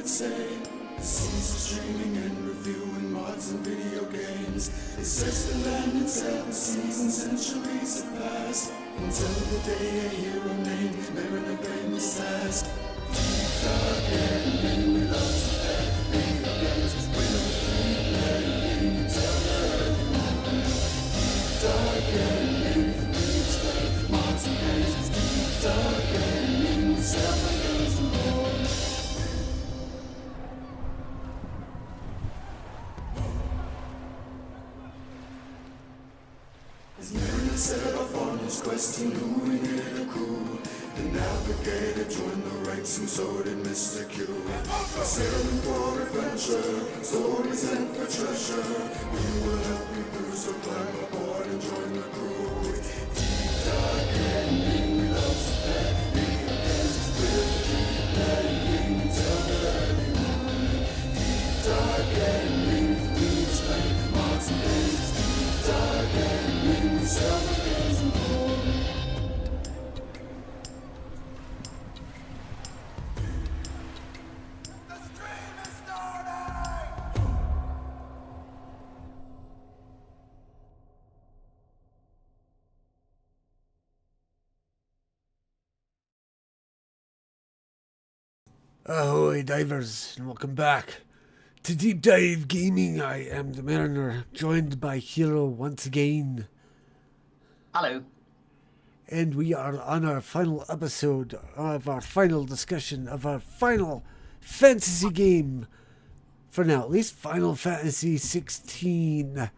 would say. Seasons streaming and reviewing mods and video games. They search the land in 7 seasons, centuries have passed, until the day a hero named Mariner claimed his task. Deep dark gaming, we love to play video games. We'll keep playing until the early morning. Deep dark gaming, we explain mods and games. Deep dark gaming, we sell the games and more. As Mariner set off on his quest, he knew he needed a crew. The navigator joined the ranks and so did Mr. Q. Sailing for adventure, stories and for treasure. We will help you through, so climb aboard and join the crew. Deep dark gaming, we love to play video games. We'll keep playing until the early morning. Deep dark gaming, we explain mods and games. Deep dark gaming, we sell the games and more. Ahoy divers, and welcome back to Deep Dive Gaming. I am the Mariner, joined by Hiro once again. Hello. And we are on our final episode of our final discussion of our final fantasy game. For now, at least Final Fantasy 16.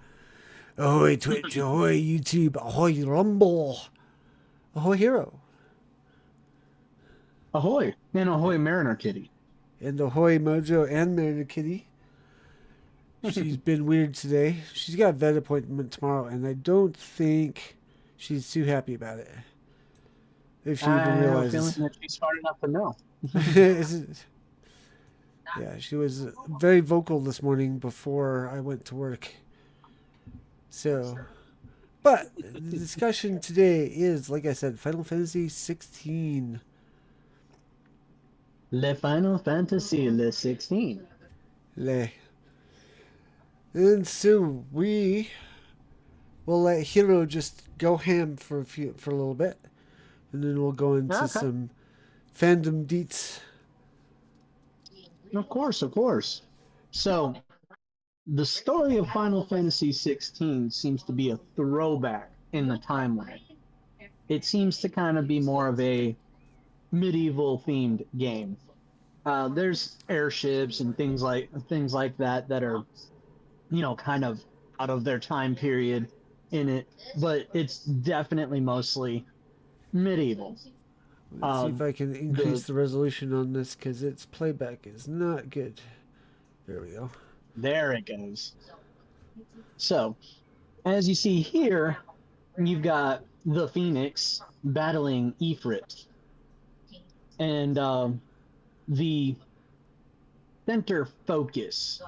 Ahoy Twitch, ahoy YouTube, ahoy Rumble, ahoy Hiro. Ahoy. And ahoy, Mariner Kitty. And ahoy Mojo and Mariner Kitty. She's been weird today. She's got a vet appointment tomorrow, and I don't think she's too happy about it. If she even realizes. I have a feeling that she's smart enough to know. Yeah, she was very vocal this morning before I went to work. So, but the discussion today is, like I said, Final Fantasy 16. Le Final Fantasy, Le 16. And so we will let Hiro just go ham for a little bit, and then we'll go into some fandom deets. Of course. So, the story of Final Fantasy 16 seems to be a throwback in the timeline. It seems to kind of be more of a medieval themed game. There's airships and things like that that are, kind of out of their time period in it, but it's definitely mostly medieval. Let's see if I can increase the resolution on this, because its playback is not good. There we go. There it goes. So, as you see here, you've got the Phoenix battling Ifrit. And the center focus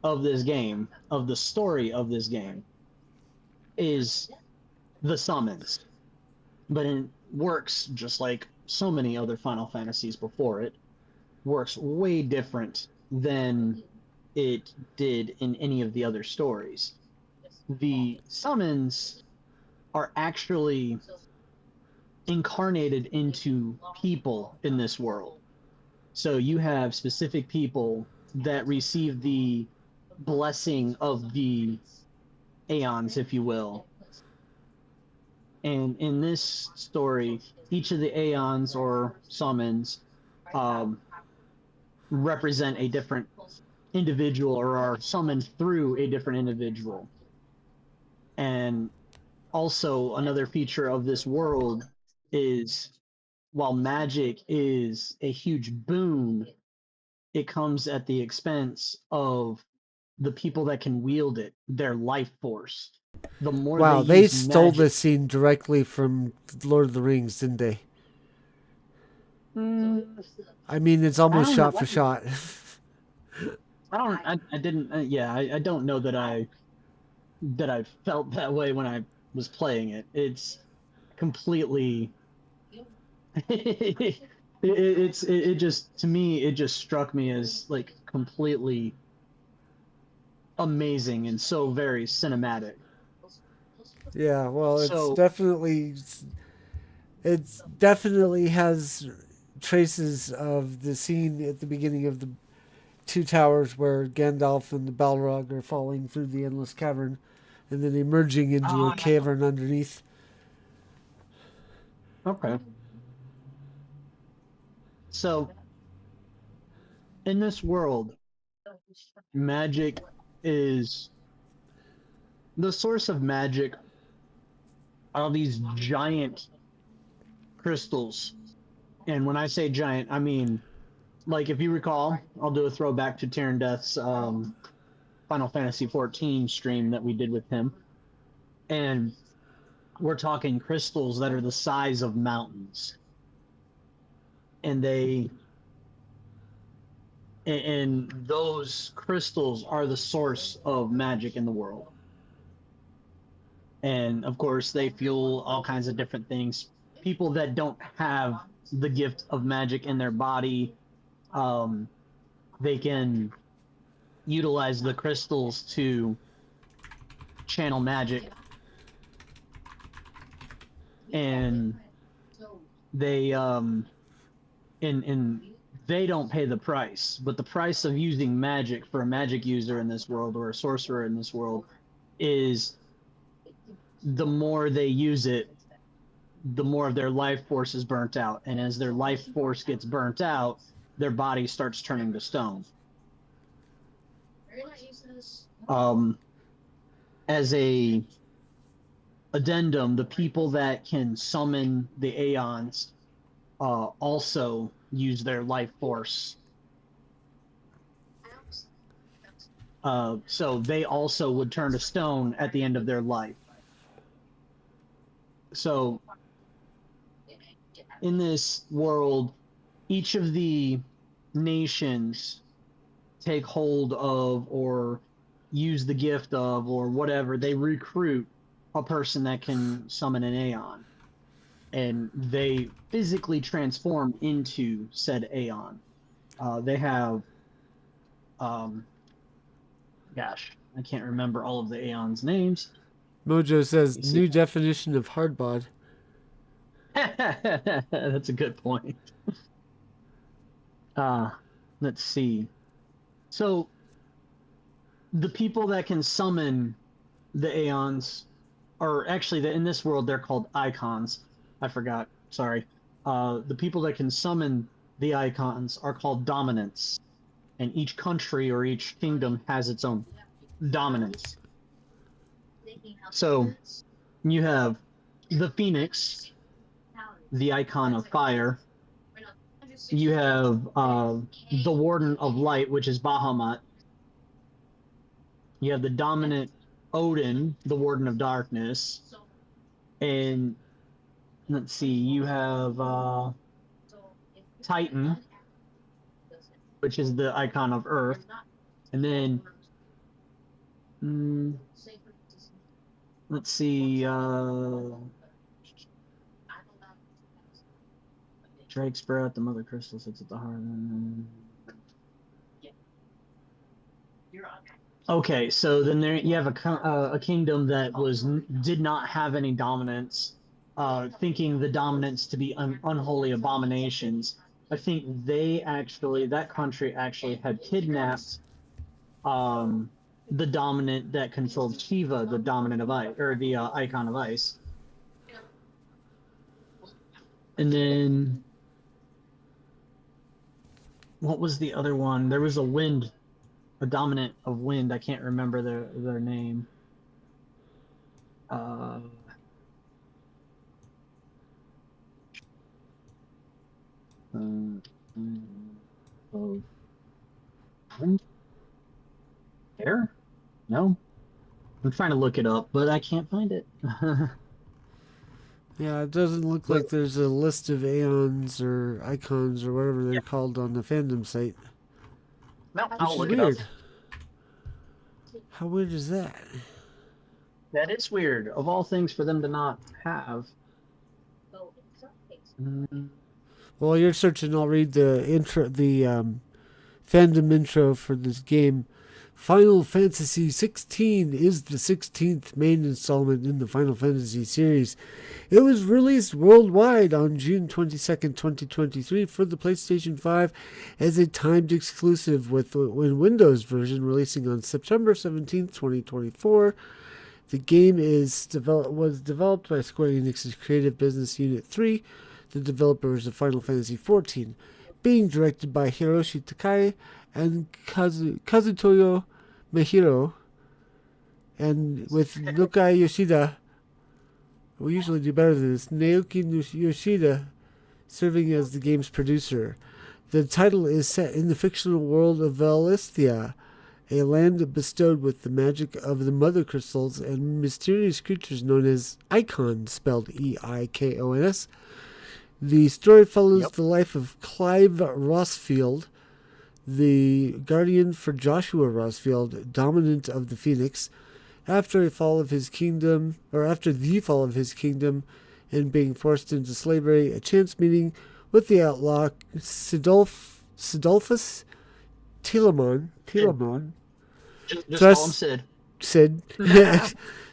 of this game, of the story of this game, is the summons. But it works just like so many other Final Fantasies before it. Works way different than it did in any of the other stories. The summons are actually incarnated into people in this world. So you have specific people that receive the blessing of the Aeons, if you will. And in this story, each of the Aeons or summons represent a different individual, or are summoned through a different individual. And also another feature of this world is, while magic is a huge boon, it comes at the expense of the people that can wield it, their life force. The more they stole this scene directly from Lord of the Rings, didn't they? I mean, it's almost shot for shot. I don't know that I felt that way when I was playing it. It's completely It just, to me, it just struck me as like completely amazing and so very cinematic. Yeah, well, So, it's definitely has traces of the scene at the beginning of the Two Towers where Gandalf and the Balrog are falling through the endless cavern and then emerging into a yeah. cavern underneath. Okay. So, in this world, magic is the source of magic are these giant crystals. And when I say giant, I mean, like, if you recall, I'll do a throwback to Tyrundeth's Final Fantasy 14 stream that we did with him. And we're talking crystals that are the size of mountains. And those crystals are the source of magic in the world. And of course, they fuel all kinds of different things. People that don't have the gift of magic in their body, um, they can utilize the crystals to channel magic, and they and they don't pay the price, but the price of using magic for a magic user in this world or a sorcerer in this world is the more they use it, the more of their life force is burnt out. And as their life force gets burnt out, their body starts turning to stone. Um, as a addendum, the people that can summon the Aeons also use their life force. So they also would turn to stone at the end of their life. So in this world, each of the nations take hold of or use the gift of or whatever, they recruit a person that can summon an Aeon. And they physically transform into said Aeon. They have, um, gosh, I can't remember all of the Aeon's names. Mojo says You see, new definition of hardbod. that's a good point. Uh, let's see. So the people that can summon the Aeons, or actually, in this world they're called icons. I forgot. Sorry. The people that can summon the icons are called dominants, and each country or each kingdom has its own dominance. So you have the Phoenix, the icon of fire. You have the Warden of Light, which is Bahamut. You have the dominant Odin, the Warden of Darkness. And let's see, you have Titan, which is the icon of Earth. And then, let's see, Drake Sprout, the Mother Crystal sits at the heart. Okay, so then there you have a kingdom that did not have any dominance, thinking the dominants to be unholy abominations. I think that country actually had kidnapped the dominant that controlled Shiva, the dominant of ice, or the icon of ice. And then what was the other one? There was a dominant of wind. I can't remember their name. Oh, air? No, I'm trying to look it up, but I can't find it. Yeah, it doesn't look like there's a list of Aeons or icons or whatever they're called on the fandom site. No, Which I'll is look it up. weird. How weird is that? That is weird. Of all things for them to not have. While you're searching, I'll read the intro, the fandom intro for this game. Final Fantasy XVI is the 16th main installment in the Final Fantasy series. It was released worldwide on June 22nd, 2023 for the PlayStation 5 as a timed exclusive, with the Windows version releasing on September 17th, 2024. The game was developed by Square Enix's Creative Business Unit 3, the developers of Final Fantasy XIV, being directed by Hiroshi Takai and Kazutoyo Mihiro, and with Nukai Yoshida. We usually do better than this. Naoki Yoshida serving as the game's producer. The title is set in the fictional world of Valisthea, a land bestowed with the magic of the Mother Crystals and mysterious creatures known as Icons, spelled E-I-K-O-N-S. The story follows the life of Clive Rossfield, the guardian for Joshua Rossfield, dominant of the Phoenix, after the fall of his kingdom, and being forced into slavery. A chance meeting with the outlaw Sidolphus Telamon just call him Sid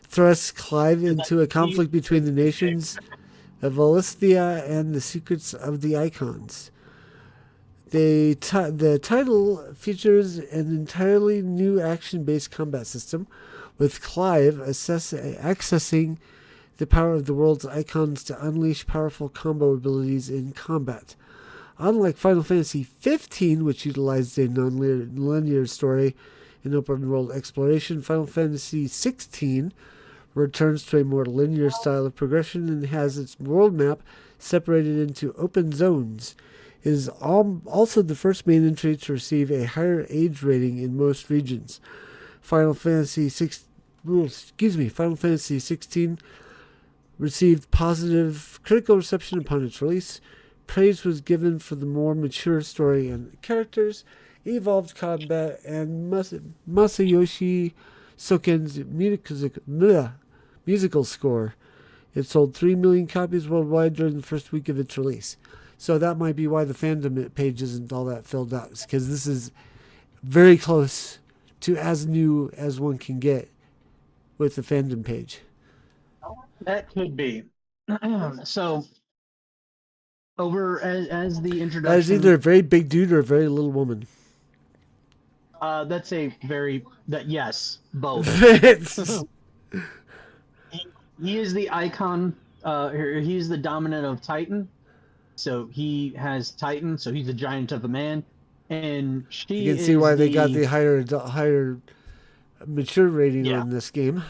thrusts Clive into a conflict between the nations of Valisthea and the secrets of the Icons. The title features an entirely new action-based combat system, with Clive accessing the power of the world's icons to unleash powerful combo abilities in combat. Unlike Final Fantasy XV, which utilized a non-linear story and open-world exploration, Final Fantasy XVI returns to a more linear style of progression and has its world map separated into open zones. It is also the first main entry to receive a higher age rating in most regions. Final Fantasy XVI received positive critical reception upon its release. Praise was given for the more mature story and characters, evolved combat, and Masayoshi Soken's musical score. It sold 3 million copies worldwide during the first week of its release. So that might be why the fandom page isn't all that filled out, because this is very close to as new as one can get with the fandom page. That could be. So, over as the introduction. That is either a very big dude or a very little woman. That's yes, both. He is the icon. He's the dominant of Titan. So he has Titan. So he's a giant of a man, and she. You can see why they got the higher mature rating on this game.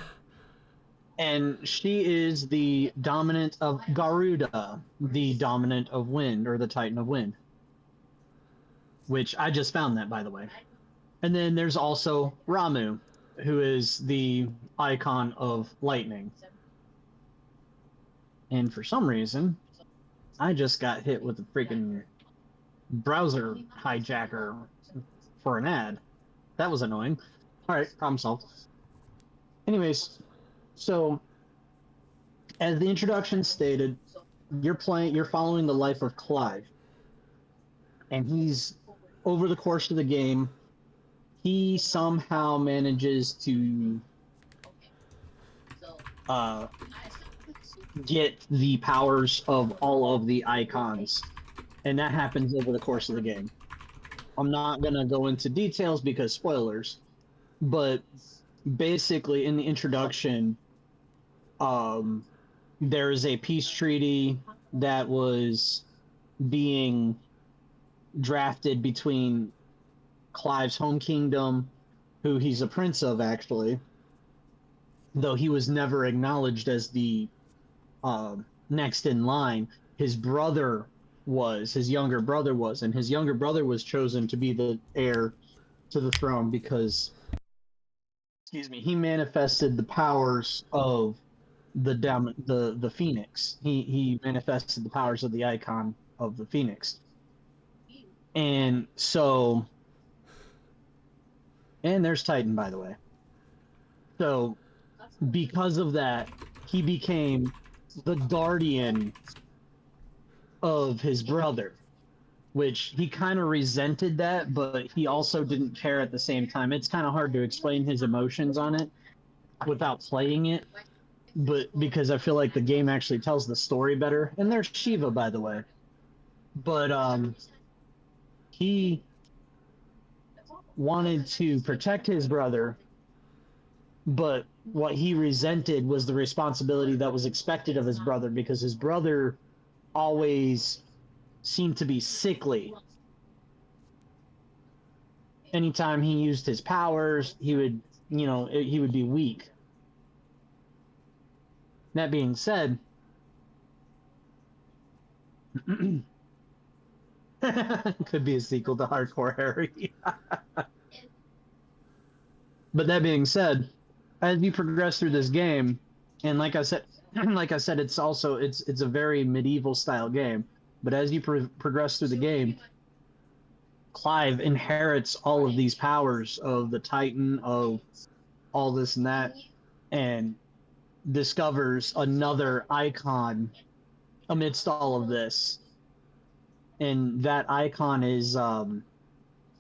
And she is the dominant of Garuda, the dominant of wind, or the Titan of wind. Which I just found that, by the way. And then there's also Ramu, who is the icon of lightning. And for some reason, I just got hit with a freaking browser hijacker for an ad. That was annoying. Alright, problem solved. Anyways, so as the introduction stated, you're following the life of Clive. And he's, over the course of the game, he somehow manages to get the powers of all of the icons. And that happens over the course of the game. I'm not going to go into details because spoilers, but basically in the introduction, there is a peace treaty that was being drafted between Clive's home kingdom, who he's a prince of actually, though he was never acknowledged as the next in line. His younger brother was, and his younger brother was chosen to be the heir to the throne because, he manifested the powers of the Phoenix. He manifested the powers of the icon of the Phoenix. And so, and there's Titan, by the way. So, because of that, he became the guardian of his brother. which he kind of resented that, but he also didn't care at the same time. It's kind of hard to explain his emotions on it without playing it, but because I feel like the game actually tells the story better. And there's Shiva, by the way. But he wanted to protect his brother, but what he resented was the responsibility that was expected of his brother, because his brother always seemed to be sickly. Anytime he used his powers, he would, he would be weak. That being said, could be a sequel to Hardcore Harry. But that being said, as you progress through this game, and like I said, it's a very medieval style game. But as you progress through the game, Clive inherits all of these powers of the Titan, of all this and that, and discovers another icon amidst all of this. And that icon is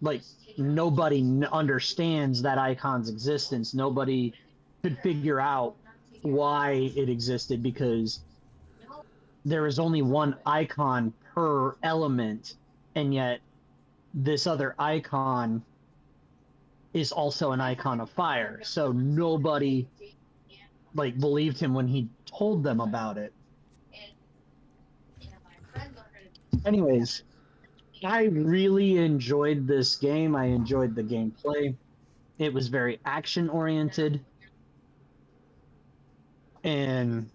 like, nobody understands that icon's existence. Nobody could figure out why it existed, because there is only one icon per element, and yet this other icon is also an icon of fire. So nobody believed him when he told them about it. Anyways, I really enjoyed this game. I enjoyed the gameplay. It was very action oriented, and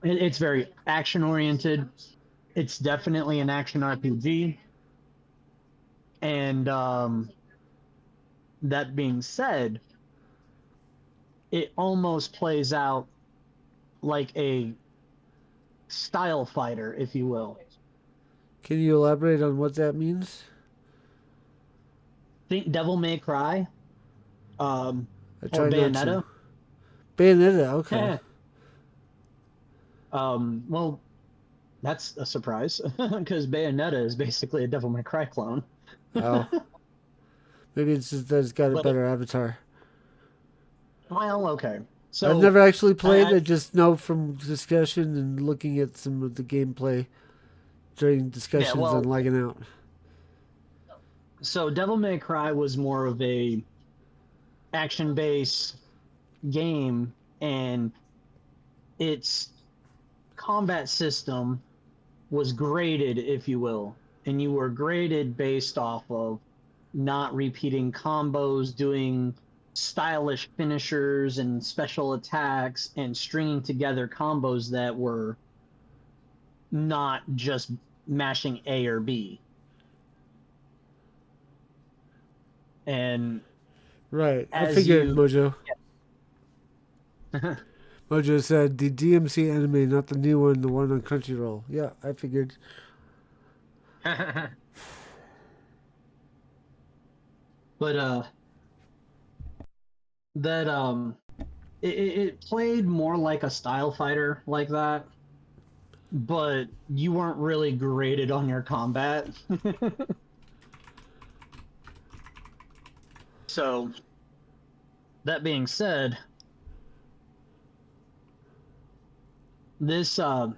it's very action oriented. It's definitely an action RPG. And that being said, it almost plays out like a style fighter, if you will. Can you elaborate on what that means? Think Devil May Cry, or Bayonetta. Bayonetta. Bayonetta, okay. Well, that's a surprise, because Bayonetta is basically a Devil May Cry clone. Oh. Maybe it's just that it's got a better avatar. Well, okay. So I've never actually played. I just know from discussion and looking at some of the gameplay during discussions and lagging out. So Devil May Cry was more of a action-based game, and its combat system was graded, if you will, and you were graded based off of not repeating combos, doing stylish finishers and special attacks, and stringing together combos that were not just mashing A or B. And right, I figured Mojo. Yeah. Mojo said the DMC anime, not the new one, the one on Crunchyroll. Yeah, I figured. But it played more like a style fighter like that, but you weren't really graded on your combat. So, that being said, this that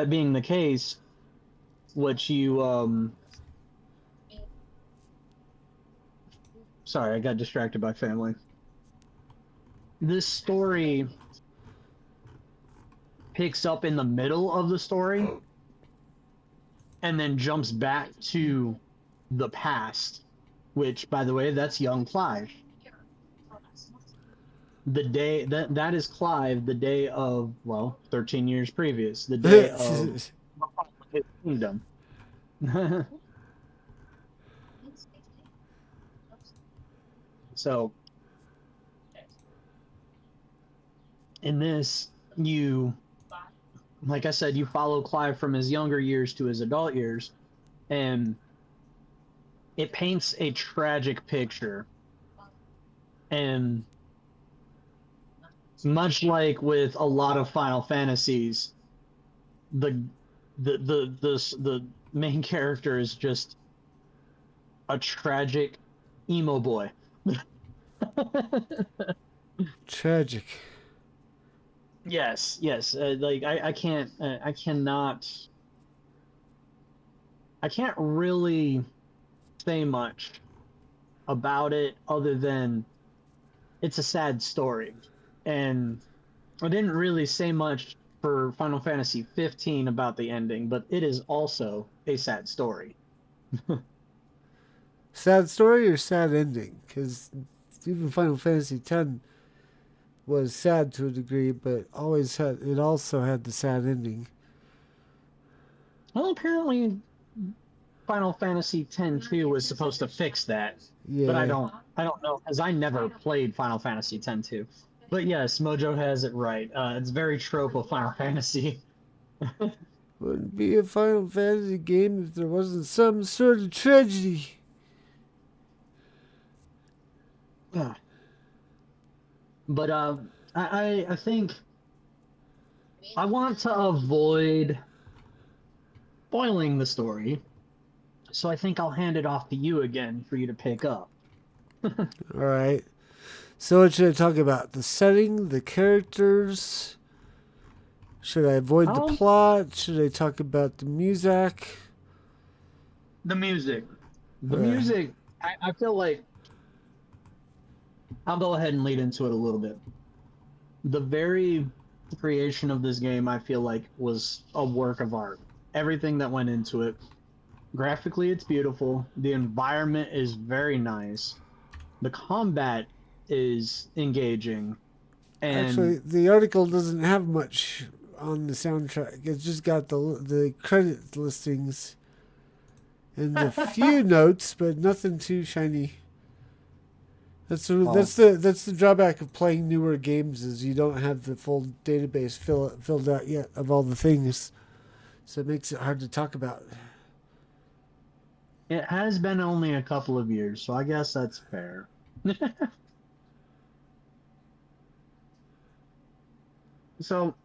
being the case, what you sorry, I got distracted by family. This story picks up in the middle of the story and then jumps back to the past, which, by the way, that's young Clive. The day that is Clive, the day of, 13 years previous, the day of his kingdom. So, in this, like I said, you follow Clive from his younger years to his adult years, and it paints a tragic picture And much like with a lot of Final Fantasies, the the main character is just a tragic emo boy. Tragic. Yes, yes. Like I can't, I can't really say much about it other than it's a sad story, and I didn't really say much for Final Fantasy 15 about the ending, but it is also a sad story. Sad story or sad ending? Because even Final Fantasy X was sad to a degree, but it also had the sad ending. Well, apparently Final Fantasy X-2 was supposed to fix that, but Yeah. I don't know because I never played Final Fantasy X-2. But yes, Mojo has it right. It's very trope of Final Fantasy. Wouldn't be a Final Fantasy game if there wasn't some sort of tragedy. But I think I want to avoid spoiling the story, so I think I'll hand it off to you again for you to pick up. Alright. So what should I talk about? The setting, the characters? Should I avoid the plot? Should I talk about the music? The music. The Alright. music, I feel like I'll go ahead and lead into it a little bit. The very creation of this game, I feel like, was a work of art. Everything that went into it. Graphically, it's beautiful. The environment is very nice. The combat is engaging. And Actually, the article doesn't have much on the soundtrack. It's just got the credit listings and a few notes, but nothing too shiny. That's the drawback of playing newer games is you don't have the full database filled out yet of all the things, so it makes it hard to talk about. it has been only a couple of years, so I guess that's fair. So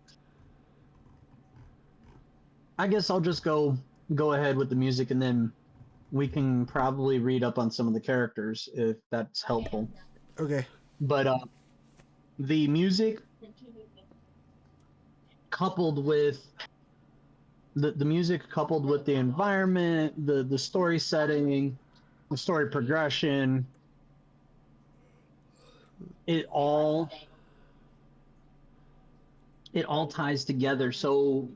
I guess I'll just go ahead with the music, and then we can probably read up on some of the characters if that's helpful. Okay. But the music coupled with the music coupled with the environment, the story setting, the story progression, it all ties together so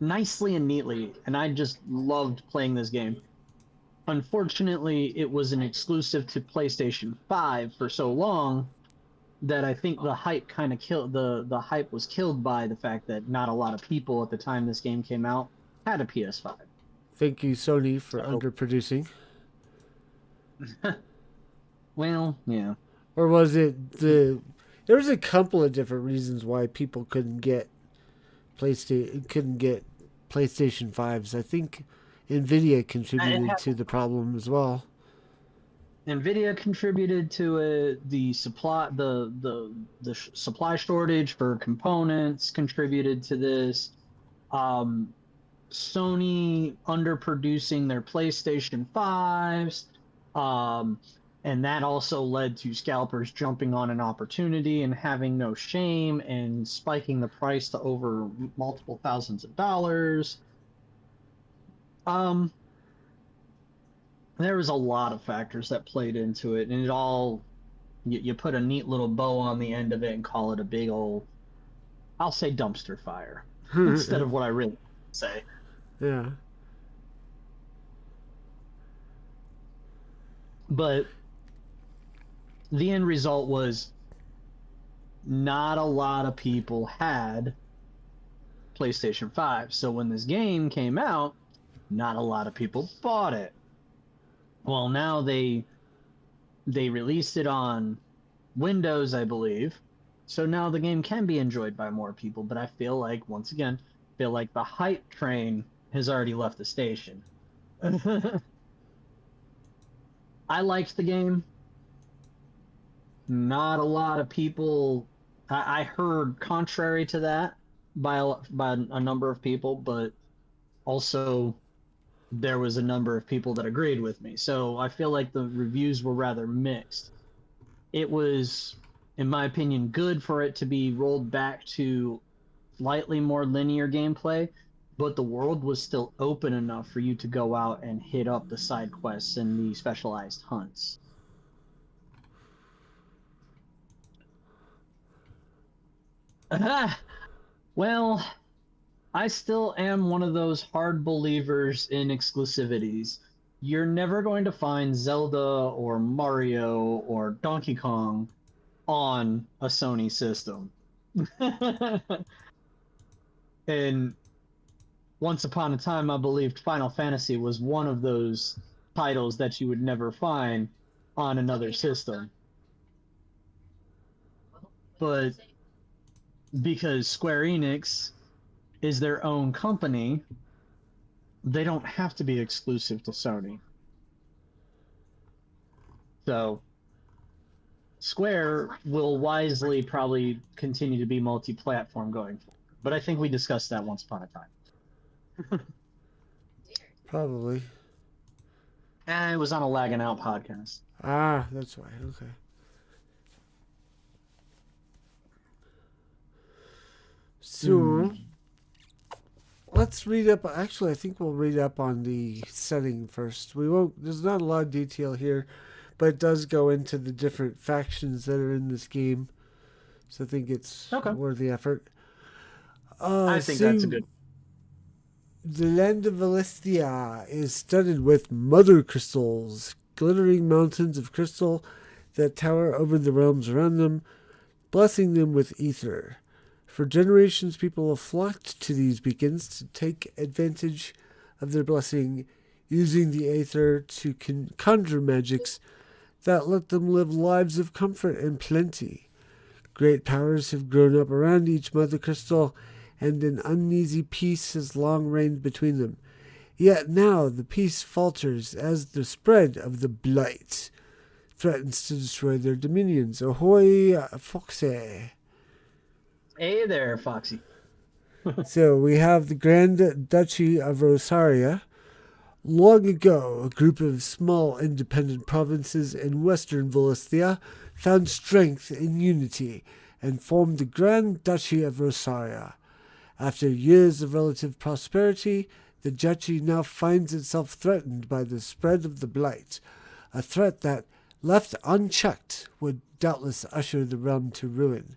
nicely and neatly, and I just loved playing this game. Unfortunately, it was an exclusive to PlayStation 5 for so long that I think the hype kind of killed the hype was killed by the fact that not a lot of people at the time this game came out had a PS5. Thank you, Sony, for underproducing. Well, yeah. Or was it there was a couple of different reasons why people couldn't get PlayStation 5s. I think Nvidia contributed to the problem as well. Nvidia contributed to it. The supply supply shortage for components contributed to this. Sony underproducing their PlayStation 5s. And that also led to scalpers jumping on an opportunity and having no shame and spiking the price to over multiple thousands of dollars. There was a lot of factors that played into it, and it all, you put a neat little bow on the end of it and call it a big old, I'll say dumpster fire, instead of what I really say. Yeah. But the end result was not a lot of people had PlayStation 5. So when this game came out, not a lot of people bought it. Well, now they released it on Windows, I believe. So now the game can be enjoyed by more people, but I feel like, once again, the hype train has already left the station. I liked the game. not a lot of people. I heard contrary to that by a number of people, but also there was a number of people that agreed with me. So I feel like the reviews were rather mixed. It was, in my opinion, good for it to be rolled back to slightly more linear gameplay, but the world was still open enough for you to go out and hit up the side quests and the specialized hunts. Well, I still am one of those hard believers in exclusivities. You're never going to find Zelda or Mario or Donkey Kong on a Sony system. And once upon a time, I believed Final Fantasy was one of those titles that you would never find on another system. But because Square Enix is their own company, they don't have to be exclusive to Sony. So Square will wisely probably continue to be multi-platform going forward. But I think we discussed that once upon a time. Probably. And it was on a Lagging Out podcast. Ah, that's why. Okay. So, let's read up. Actually, I think we'll read up on the setting first. We won't. There's not a lot of detail here, but it does go into the different factions that are in this game. So I think it's worth the effort. I think that's a good. The land of Valisthea is studded with mother crystals, glittering mountains of crystal that tower over the realms around them, blessing them with ether. For generations, people have flocked to these beacons to take advantage of their blessing, using the aether to conjure magics that let them live lives of comfort and plenty. Great powers have grown up around each mother crystal, and an uneasy peace has long reigned between them. Yet now the peace falters as the spread of the blight threatens to destroy their dominions. Ahoy, Foxy! Hey there, Foxy. So we have the Grand Duchy of Rosaria. Long ago, a group of small independent provinces in western Valisthea found strength in unity and formed the Grand Duchy of Rosaria. After years of relative prosperity, the duchy now finds itself threatened by the spread of the blight, a threat that, left unchecked, would doubtless usher the realm to ruin.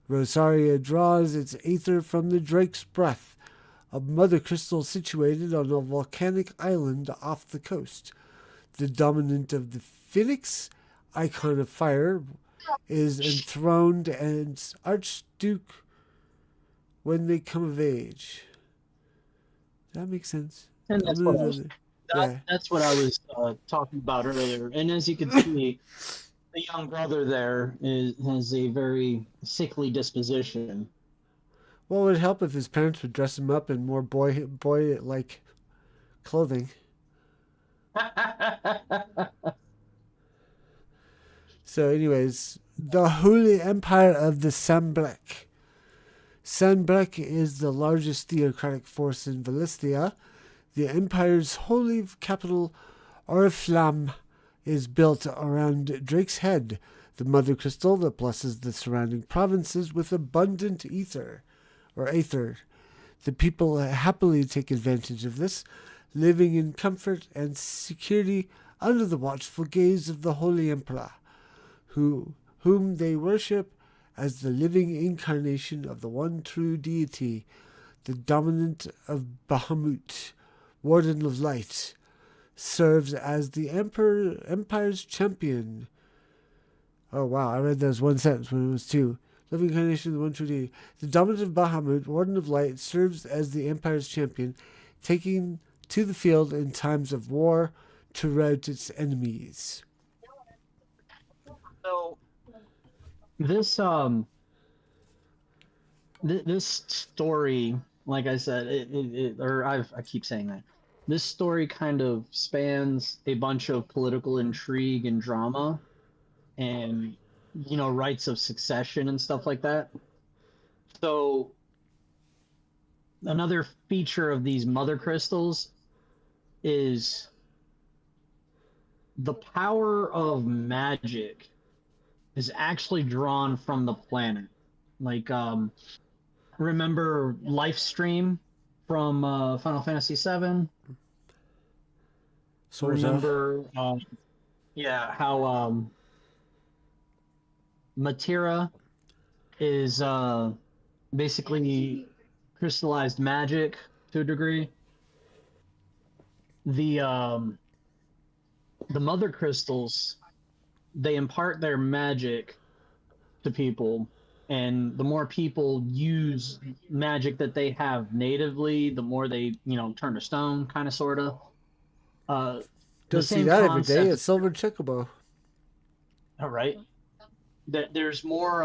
Rosaria draws its aether from the Drake's Breath, a mother crystal situated on a volcanic island off the coast. The dominant of the Phoenix, icon of fire, is enthroned as Archduke when they come of age. That makes sense. And that's what I was talking about earlier. And as you can see, the young brother there has a very sickly disposition. Well, it would help if his parents would dress him up in more boy-like clothing. So, anyways, the Holy Empire of the Sanbreque. Sanbreque is the largest theocratic force in Valisthea. The empire's holy capital, Oriflamme, is built around Drake's Head, the mother crystal that blesses the surrounding provinces with abundant aether. The people happily take advantage of this, living in comfort and security under the watchful gaze of the Holy Emperor, whom they worship as the living incarnation of the one true deity, the dominant of Bahamut, Warden of Light, serves as the Empire's champion. Oh wow, I read that as one sentence when it was two. Living incarnation of the one true deity. The dominant of Bahamut, Warden of Light, serves as the Empire's champion, taking to the field in times of war to rout its enemies. So this this story, like I said, I keep saying that. This story kind of spans a bunch of political intrigue and drama, and rights of succession and stuff like that. So another feature of these mother crystals is the power of magic is actually drawn from the planet. Like, remember Lifestream from Final Fantasy VII? Sort of. Remember, yeah, how Matera is basically crystallized magic to a degree. The mother crystals, they impart their magic to people, and the more people use magic that they have natively, the more they turn to stone, kind of, sort of. The Don't see same that every day concept. at Silver Chocobo. All right, that there's more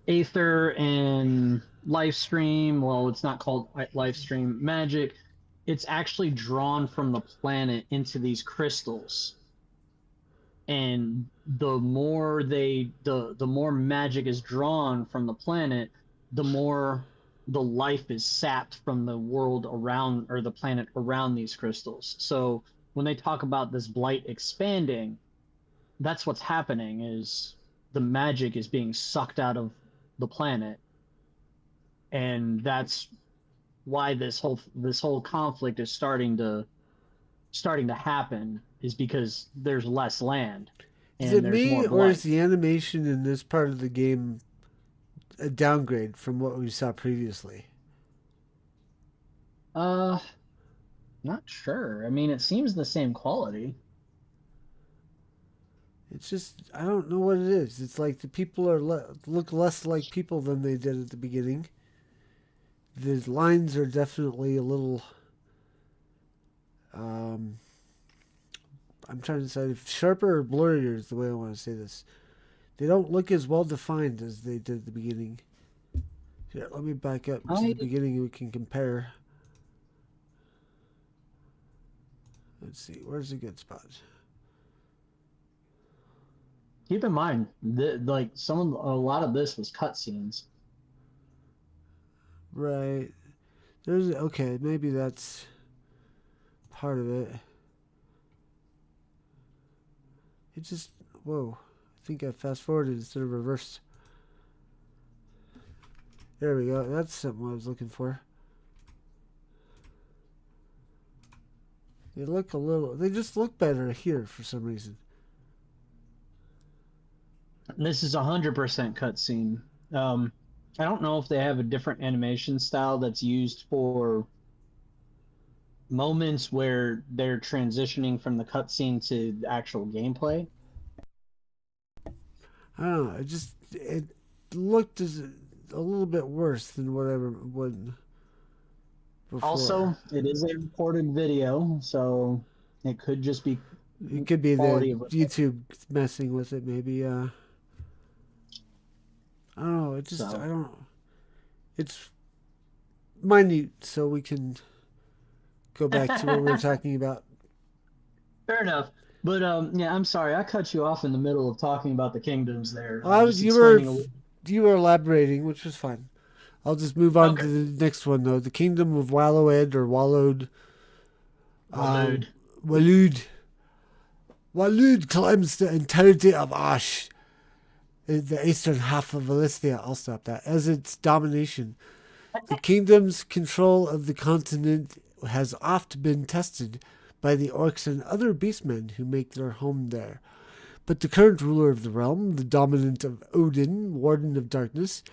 Aether and Lifestream. Well, it's not called Lifestream magic. It's actually drawn from the planet into these crystals. And the more the more magic is drawn from the planet, the more the life is sapped from the world around, or the planet around these crystals. So when they talk about this blight expanding, that's what's happening, is the magic is being sucked out of the planet. And that's why this whole conflict is starting to happen, is because there's less land Is and it there's more me, or is blight. the animation in this part of the game a downgrade from what we saw previously? Uh, Not sure. I mean, it seems the same quality. It's just, I don't know what it is. It's like the people are look less like people than they did at the beginning. The lines are definitely a little. Um, I'm trying to decide if sharper or blurrier is the way I want to say this. They don't look as well defined as they did at the beginning. Here, let me back up to I the beginning and we can compare. Let's see, where's a good spot? Keep in mind that, like, a lot of this was cutscenes. Right. There's okay, maybe that's part of it. It just whoa. I think I fast forwarded instead of reversed. There we go. That's something I was looking for. They look a little. They just look better here for some reason. This is 100% cutscene. I don't know if they have a different animation style that's used for moments where they're transitioning from the cutscene to the actual gameplay. I don't know. It looked as a little bit worse than whatever would before. Also, it is a recorded video, so it could just be It could be the quality of. YouTube messing with it. Maybe. I don't know. So I don't. It's minute, so we can go back to what we were talking about. fair enough. But yeah, I'm sorry, I cut you off in the middle of talking about the kingdoms there. Well, Just you were explaining a little. elaborating, which was fine. I'll just move on Okay. to the next one though. The kingdom of Wallowed or Wallowed. Well, Walud. Walud claims the entirety of Ash, the eastern half of Alistia. I'll stop that. As its domination, the kingdom's control of the continent has oft been tested by the orcs and other beastmen who make their home there. But the current ruler of the realm, the dominant of Odin, Warden of Darkness,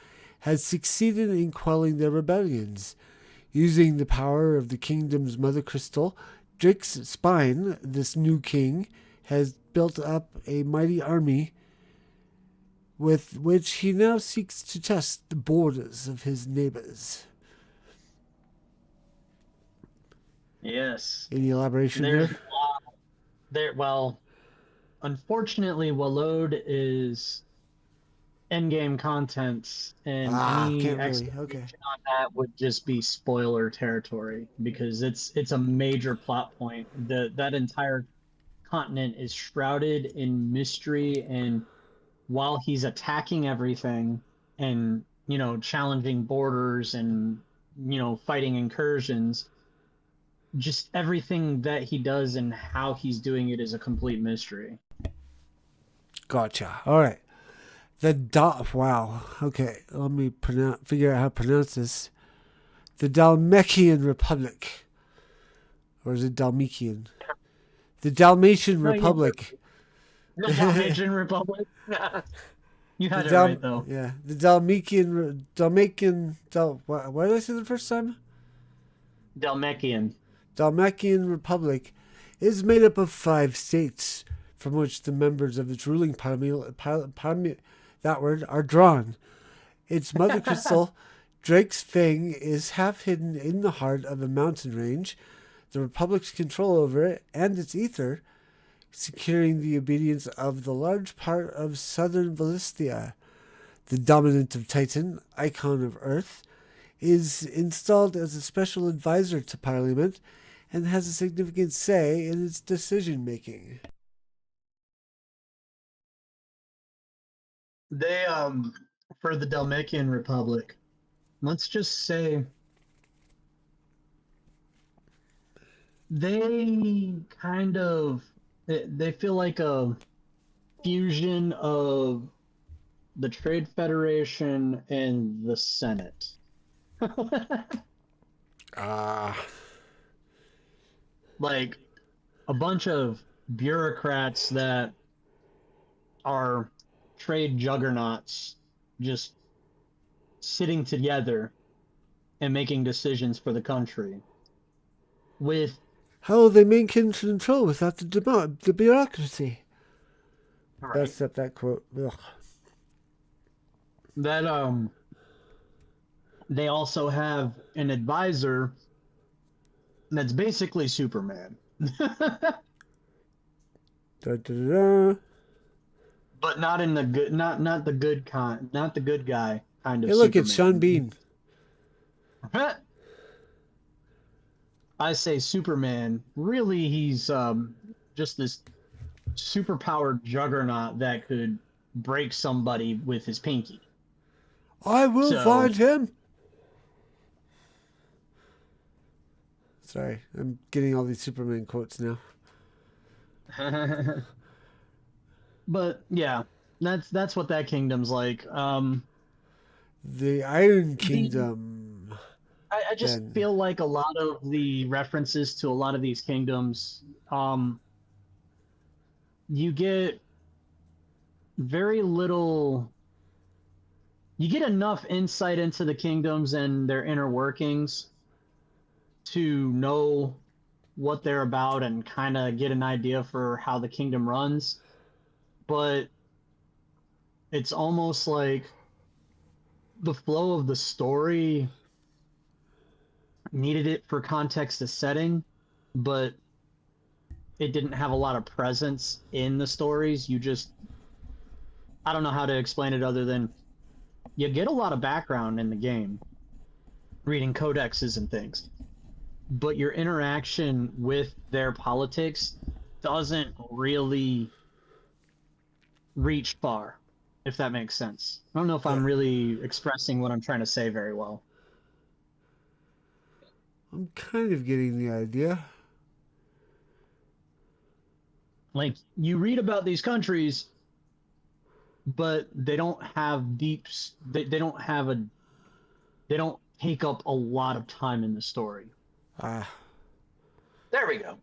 has succeeded in quelling their rebellions. Using the power of the kingdom's mother crystal, Drake's spine, this new king, has built up a mighty army with which he now seeks to test the borders of his neighbors. yes. Any elaboration There's there? there. Well, unfortunately, Walode is endgame content, and any Can't really. Okay. explanation on that would just be spoiler territory, because it's a major plot point. That entire continent is shrouded in mystery, and while he's attacking everything and, challenging borders and, fighting incursions, just everything that he does and how he's doing it is a complete mystery. Gotcha. All right. Wow. Okay, let me figure out how to pronounce this. The Dalmatian Republic. Or is it Dalmatian? The Dalmatian Republic. The Dalmatian Republic? You had it right, though. Yeah. The what did I say the first time? Dalmatian Republic is made up of 5 states, from which the members of its ruling parliament are drawn. Its mother crystal, Drake's Fang, is half hidden in the heart of a mountain range. The Republic's control over it and its ether, securing the obedience of the large part of southern Valistia. The dominant of Titan, icon of Earth, is installed as a special advisor to Parliament and has a significant say in its decision-making. They, for the Dalmatian Republic, let's just say they they feel like a fusion of the Trade Federation and the Senate. Like a bunch of bureaucrats that are trade juggernauts just sitting together and making decisions for the country. With how will they maintain control without the bureaucracy? right. That's up that quote. Ugh. That they also have an advisor that's basically Superman. Da, da, da. But not in the good, not the good kind, not the good guy kind of. Hey, look, Superman. it's Sean Bean. I say Superman. Really, he's just this superpowered juggernaut that could break somebody with his pinky. I will find him. Sorry, I'm getting all these Superman quotes now. But yeah, that's what that kingdom's like. The Iron Kingdom. I just feel like a lot of the references to a lot of these kingdoms, you get very little. You get enough insight into the kingdoms and their inner workings to know what they're about and kind of get an idea for how the kingdom runs. But it's almost like the flow of the story needed it for context to setting, but it didn't have a lot of presence in the stories. I don't know how to explain it other than you get a lot of background in the game, reading codexes and things, but your interaction with their politics doesn't really reach far, if that makes sense. I don't know if I'm really expressing what I'm trying to say very well. I'm kind of getting the idea. Like, you read about these countries, but they don't have deep. They don't take up a lot of time in the story. There we go.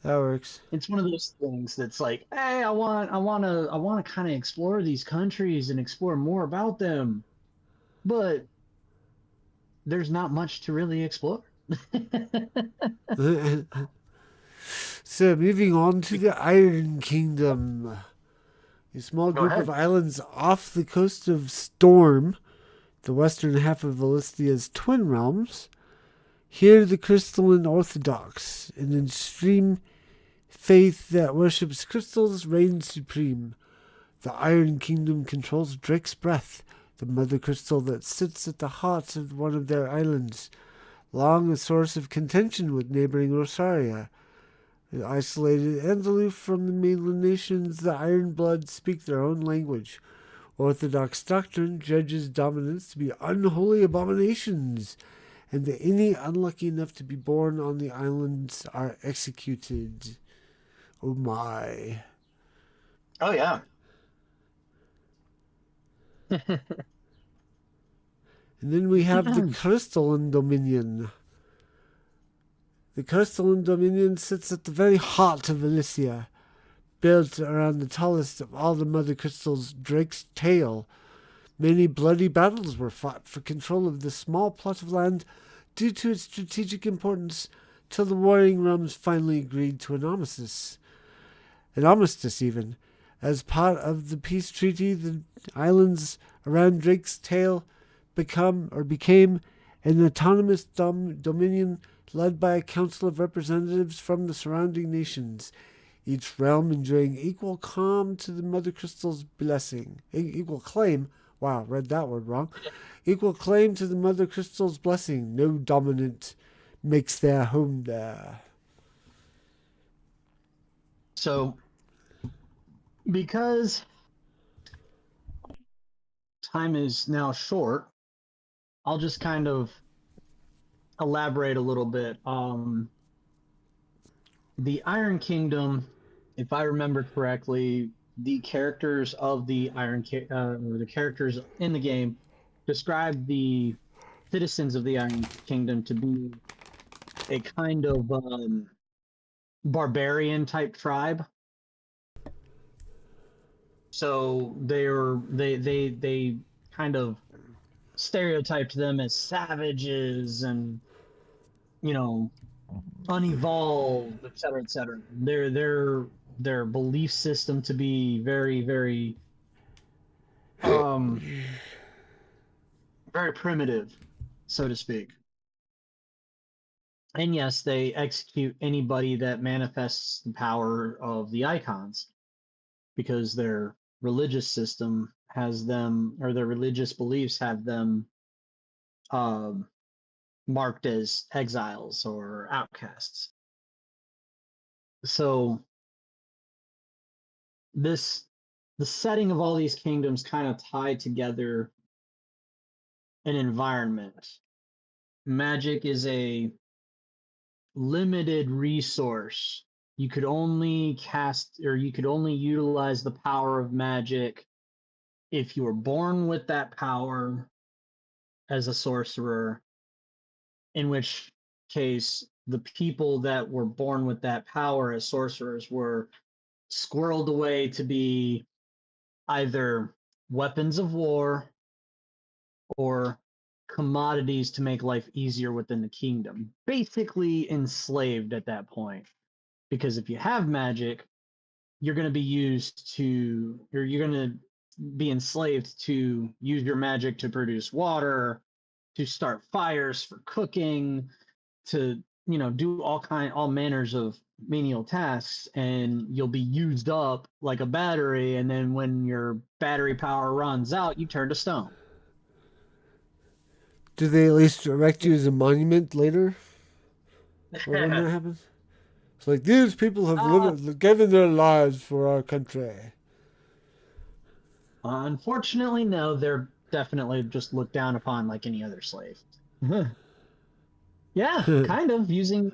That works. It's one of those things that's like, hey, I want to kind of explore these countries and explore more about them, but there's not much to really explore. So, moving on to the Iron Kingdom. A small group of islands off the coast of Storm, the western half of Valistia's twin realms. Here, the crystalline Orthodox, an extreme faith that worships crystals, reigns supreme. The Iron Kingdom controls Drake's Breath, the mother crystal that sits at the heart of one of their islands, long a source of contention with neighboring Rosaria. Isolated and aloof from the mainland nations, the Ironbloods speak their own language. Orthodox doctrine judges dominants to be unholy abominations, and the any unlucky enough to be born on the islands are executed. Oh my. Oh yeah. And then we have the Crystalline Dominion. The Crystalline Dominion sits at the very heart of Elysia, built around the tallest of all the Mother Crystals, Drake's Tail. Many bloody battles were fought for control of this small plot of land due to its strategic importance, till the warring realms finally agreed to an armistice. An armistice, even. As part of the peace treaty, the islands around Drake's Tail became an autonomous dominion led by a council of representatives from the surrounding nations, each realm enjoying equal calm to the Mother Crystal's blessing. Equal claim. Wow, read that word wrong. Equal claim to the Mother Crystal's blessing. No dominant makes their home there. So, because time is now short, I'll just kind of elaborate a little bit. The Iron Kingdom, if I remember correctly, the characters of the or the characters in the game describe the citizens of the Iron Kingdom to be a kind of barbarian type tribe. So they kind of stereotyped them as savages and, you know, unevolved, et cetera, et cetera. Their belief system to be very, very very primitive, so to speak. And yes, they execute anybody that manifests the power of the icons, because their religious system has them, or their religious beliefs have them marked as exiles or outcasts. So the setting of all these kingdoms kind of tie together an environment. Magic is a limited resource. You could only cast, or you could only utilize the power of magic if you were born with that power as a sorcerer, in which case the people that were born with that power as sorcerers were squirreled away to be either weapons of war or commodities to make life easier within the kingdom. Basically enslaved at that point. Because if you have magic, you're going to be used to, or you're going to be enslaved to use your magic to produce water, to start fires for cooking, to, you know, do all manners of menial tasks, and you'll be used up like a battery, and then when your battery power runs out, you turn to stone. Do they at least erect you as a monument later? Or when that happens? It's like, these people have given their lives for our country. Unfortunately, no, they're definitely just looked down upon like any other slave. Yeah, kind of, using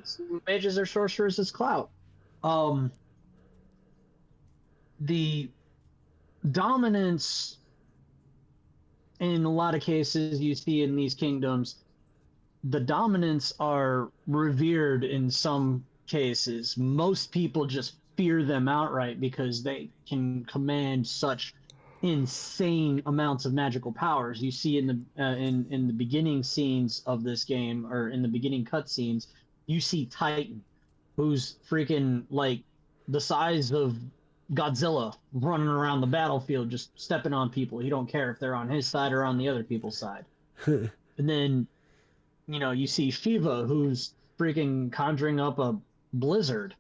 mages or sorcerers as clout. The dominance in a lot of cases you see in these kingdoms, the dominants are revered in some cases. Most people just fear them outright because they can command such insane amounts of magical powers. You see in the beginning scenes of this game, or in the beginning cutscenes, you see Titan, who's freaking like the size of Godzilla, running around the battlefield just stepping on people. He don't care if they're on his side or on the other people's side. And then, you know, you see Shiva, who's freaking conjuring up a blizzard.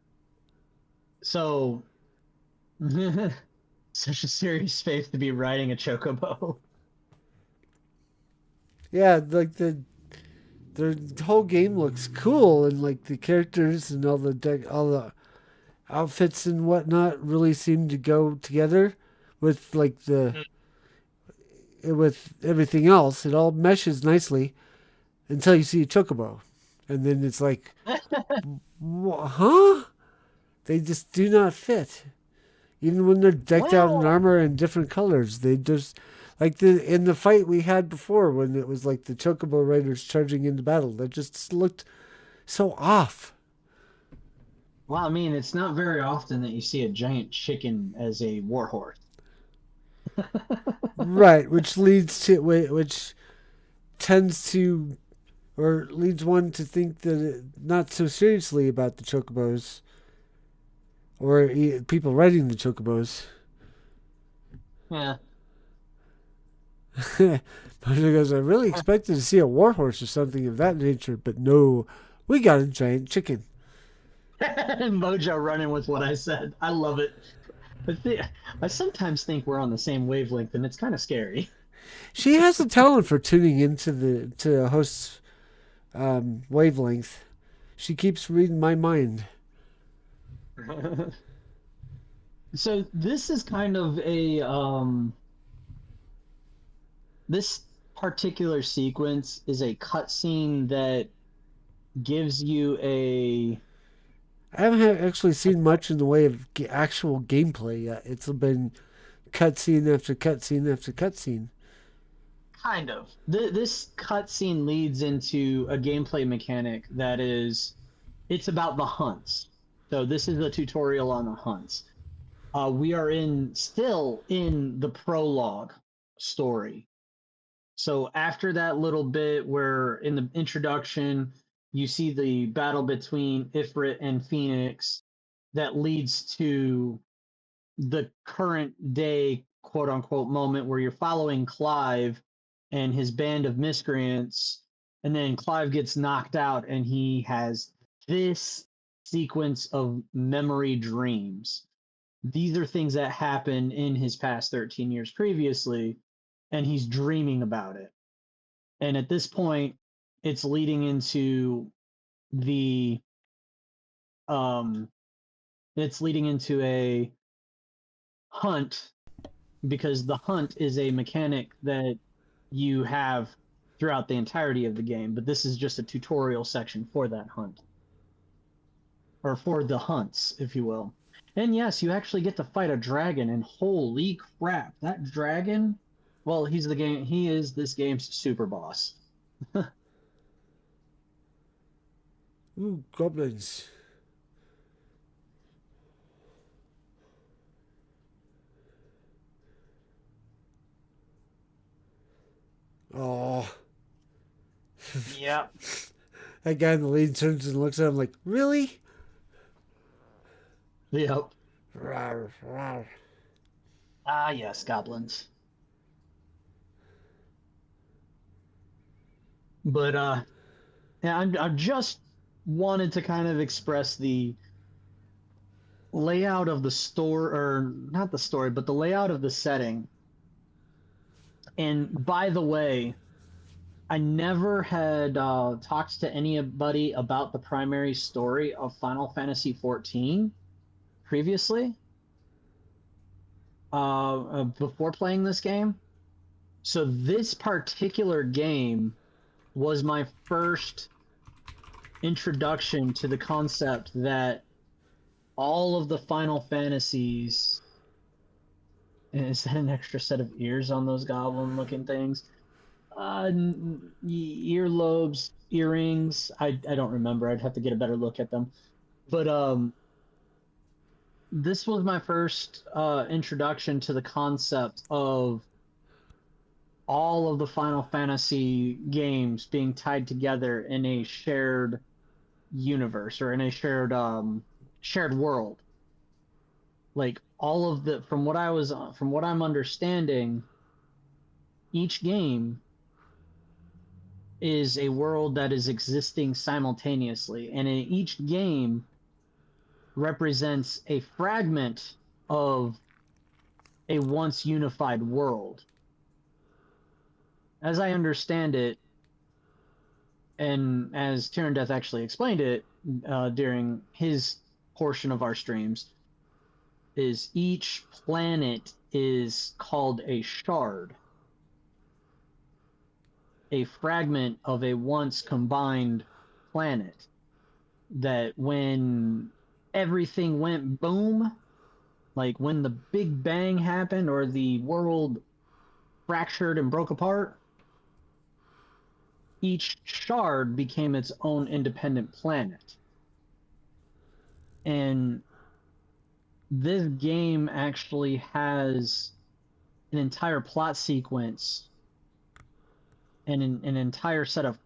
So such a serious faith to be riding a chocobo. Yeah, like the whole game looks cool, and like the characters and all the outfits and whatnot really seem to go together with like with everything else. It all meshes nicely until you see a chocobo, and then it's like, huh? They just do not fit. Even when they're decked out in Well, armor in different colors, they just like in the fight we had before when it was like the chocobo riders charging into battle. That just looked so off. well, I mean, it's not very often that you see a giant chicken as a warhorse. Right, which tends to or leads one to think that not so seriously about the chocobos or people riding the chocobos. Yeah. But because I really expected to see a warhorse or something of that nature, but no, we got a giant chicken. Mojo running with what I said. I love it. I sometimes think we're on the same wavelength, and it's kind of scary. She has a talent for tuning into a host's wavelength. She keeps reading my mind. So this is kind of a this particular sequence is a cutscene that gives you I haven't actually seen much in the way of actual gameplay yet. It's been cutscene after cutscene after cutscene. kind of this cutscene leads into a gameplay mechanic that is it's about the hunts. So this is a tutorial on the hunts. We are still in the prologue story. So after that little bit where in the introduction you see the battle between Ifrit and Phoenix that leads to the current day quote unquote moment where you're following Clive and his band of miscreants, and then Clive gets knocked out and he has this sequence of memory dreams. These are things that happened in his past 13 years previously, and he's dreaming about it. And at this point, it's leading into the um it's leading into a hunt, because the hunt is a mechanic that you have throughout the entirety of the game, but this is just a tutorial section for that hunt, or for the hunts, if you will. And yes, you actually get to fight a dragon, and holy crap, that dragon, well, he is this game's super boss. Ooh, goblins. Oh, Yeah. that guy in the lead turns and looks at him like, really? Yep. Rawr, rawr. Ah, yes, goblins. But yeah, I just wanted to kind of express the layout of the store, or not the story, but the layout of the setting. And by the way, I never had talked to anybody about the primary story of Final Fantasy XIV previously, before playing this game. So this particular game was my first introduction to the concept that all of the Final Fantasies. And is that an extra set of ears on those goblin-looking things? Earlobes, earrings. I don't remember. I'd have to get a better look at them. But this was my first introduction to the concept of all of the Final Fantasy games being tied together in a shared universe, or in a shared world. Like all of the from what I'm understanding, each game is a world that is existing simultaneously, and each game represents a fragment of a once unified world. As I understand it, and as Tyrundeth actually explained it during his portion of our streams, is each planet is called a shard, a fragment of a once combined planet, that when everything went boom, like when the Big Bang happened or the world fractured and broke apart, each shard became its own independent planet. And this game actually has an entire plot sequence and an entire set of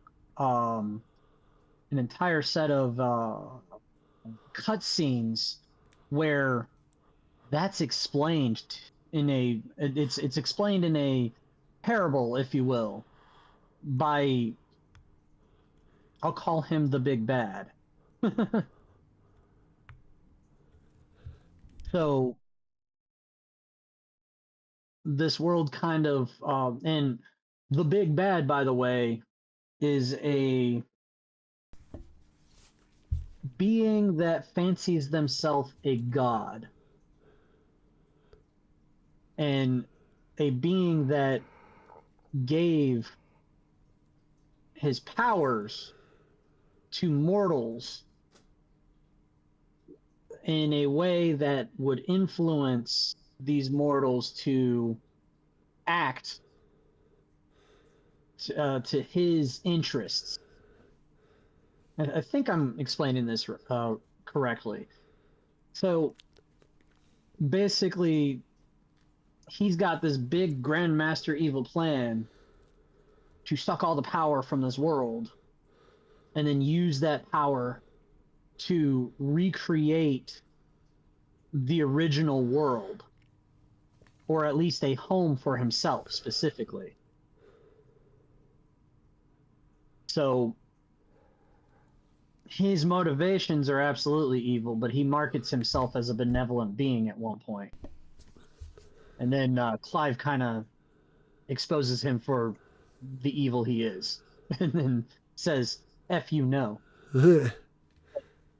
cutscenes where that's explained in a it's explained in a parable, if you will, by, I'll call him the big bad. So this world kind of and the big bad, by the way, is a being that fancies themselves a god, and a being that gave his powers to mortals in a way that would influence these mortals to act to his interests. I think I'm explaining this correctly. So basically, he's got this big grandmaster evil plan to suck all the power from this world and then use that power to recreate the original world, or at least a home for himself specifically. So his motivations are absolutely evil, but he markets himself as a benevolent being at one point. And then Clive kind of exposes him for the evil he is, and then says, F you, no.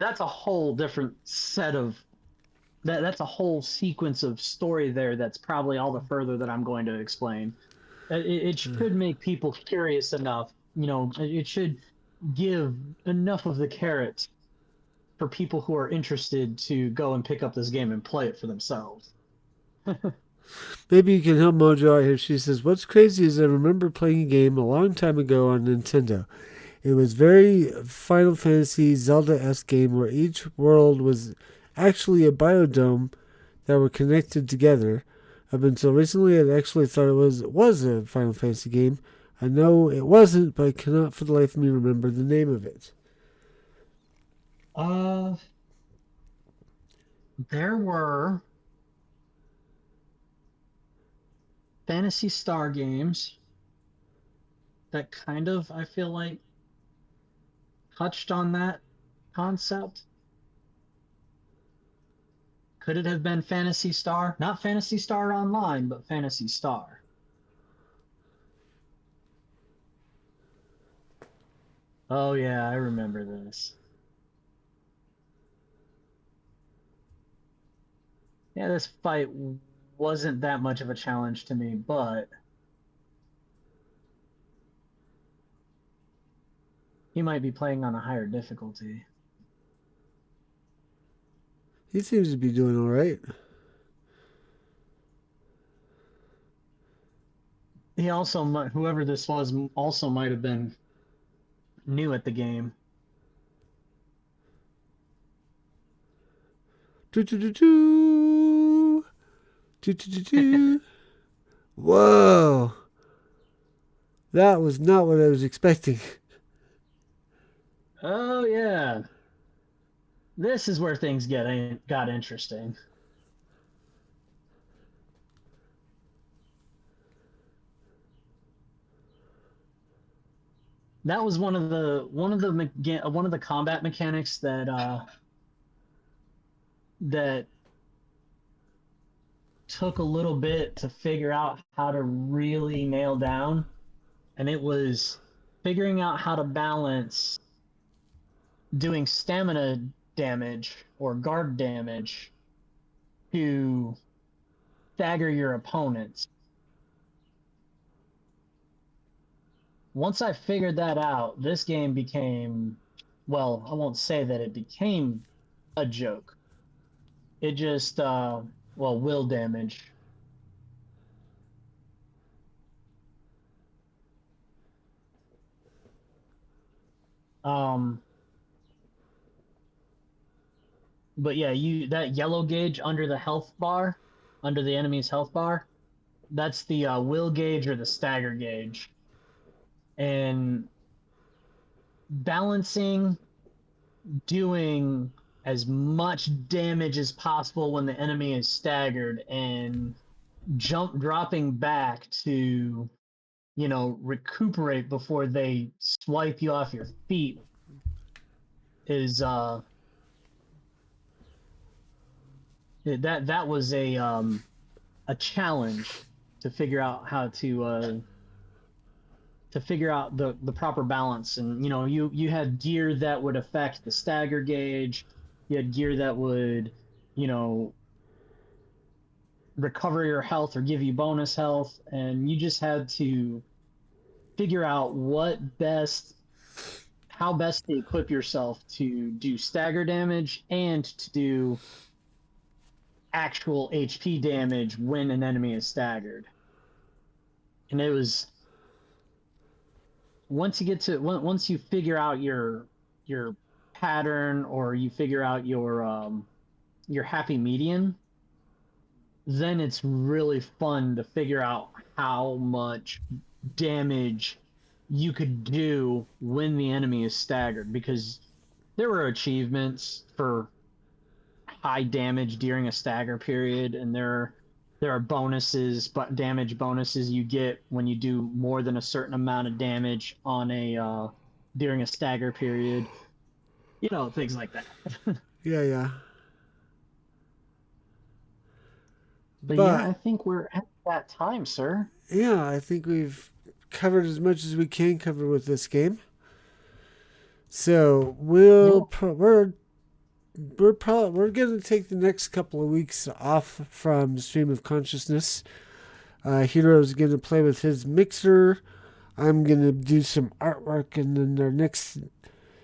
That's a whole different set of... That's a whole sequence of story there that's probably all the further that I'm going to explain. It should make people curious enough. You know, it should give enough of the carrot for people who are interested to go and pick up this game and play it for themselves. Maybe you can help Mojo out here. She says, what's crazy is I remember playing a game a long time ago on Nintendo. It was very Final Fantasy Zelda-esque game where each world was actually a biodome that were connected together. Up until recently, I actually thought it was a Final Fantasy game. I know it wasn't, but I cannot for the life of me remember the name of it. There were Phantasy Star games that kind of, I feel like, touched on that concept. Could it have been Phantasy Star? Not Phantasy Star Online, but Phantasy Star. Oh yeah, I remember this. Yeah, this fight wasn't that much of a challenge to me, but he might be playing on a higher difficulty. He seems to be doing all right. He also might, whoever this was, also might have been new at the game. Whoa. That was not what I was expecting. Oh yeah. This is where things got interesting. That was one of the combat mechanics that that took a little bit to figure out how to really nail down, and it was figuring out how to balance doing stamina damage or guard damage to stagger your opponents. Once I figured that out, this game became, well, I won't say that it became a joke. It just, will damage. But yeah, that yellow gauge under the health bar, under the enemy's health bar, that's the will gauge or the stagger gauge. And balancing doing as much damage as possible when the enemy is staggered and dropping back to, recuperate before they swipe you off your feet is that was a challenge to figure out how to figure out the proper balance. And you had gear that would affect the stagger gauge, you had gear that would recover your health or give you bonus health, and you just had to figure out how best to equip yourself to do stagger damage and to do actual HP damage when an enemy is staggered. And it was once you figure out your pattern, or you figure out your happy median, then it's really fun to figure out how much damage you could do when the enemy is staggered, because there were achievements for high damage during a stagger period, and there are bonuses, but damage bonuses you get when you do more than a certain amount of damage on a during a stagger period. Things like that. Yeah. But yeah, I think we're at that time, sir. Yeah, I think we've covered as much as we can cover with this game. So we're going to take the next couple of weeks off from Stream of Consciousness. Hiro's going to play with his mixer. I'm going to do some artwork, and then our next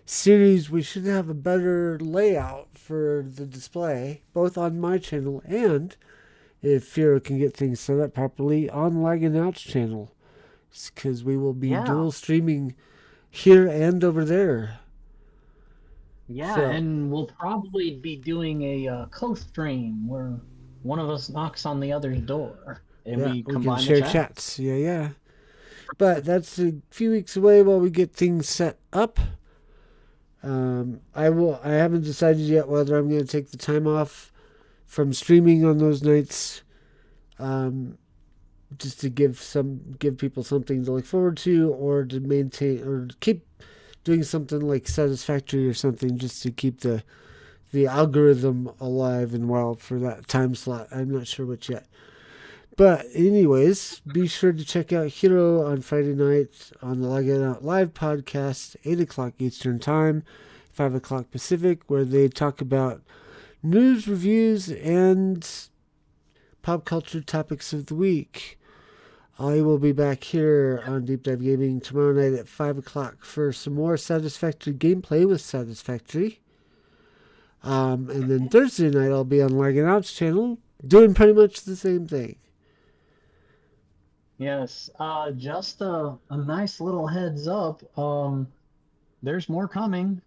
series we should have a better layout for the display, both on my channel and, if Hiro can get things set up properly, on Lagging Out's channel. Because we will be dual streaming here and over there. Yeah, and we'll probably be doing a co-stream where one of us knocks on the other's door and we can share chats. Yeah. But that's a few weeks away while we get things set up. I haven't decided yet whether I'm going to take the time off from streaming on those nights, just to give people something to look forward to, or to maintain or keep doing something like Satisfactory or something, just to keep the algorithm alive and well for that time slot. I'm not sure which yet. But anyways, be sure to check out Hiro on Friday night on the Lagging Out Live podcast, 8 o'clock Eastern Time, 5 o'clock Pacific, where they talk about news, reviews, and pop culture topics of the week. I will be back here on Deep Dive Gaming tomorrow night at 5 o'clock for some more Satisfactory gameplay with Satisfactory. And then Thursday night I'll be on Lagging Out's channel doing pretty much the same thing. Yes, just a nice little heads up. There's more coming.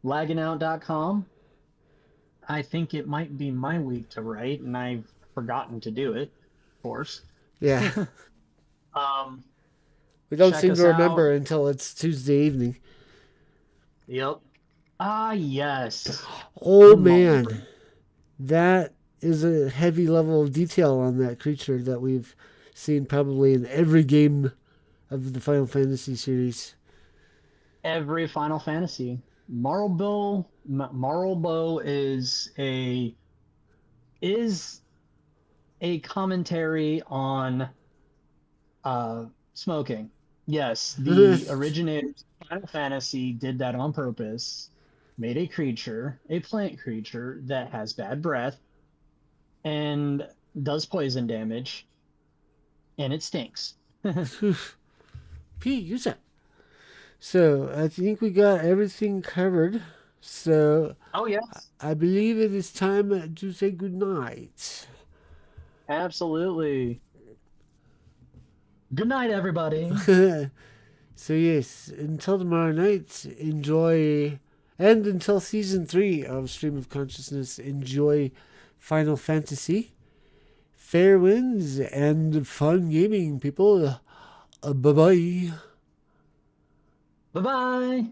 Laggingout.com. I think it might be my week to write, and I've forgotten to do it, of course. Yeah. We don't seem to remember until it's Tuesday evening. Yep. Yes. Oh, man. That is a heavy level of detail on that creature that we've seen probably in every game of the Final Fantasy series. Every Final Fantasy. Marlbow is a commentary on smoking. Yes, the originators of Final Fantasy did that on purpose. made a creature, a plant creature, that has bad breath and does poison damage, and it stinks. Pete, use that. So I think we got everything covered. So Oh, yes. I believe it is time to say goodnight. Absolutely. Good night, everybody. So yes, until tomorrow night, enjoy, and until season 3 of Stream of Consciousness, enjoy Final Fantasy. Fair winds and fun gaming, people. Bye bye. Bye bye.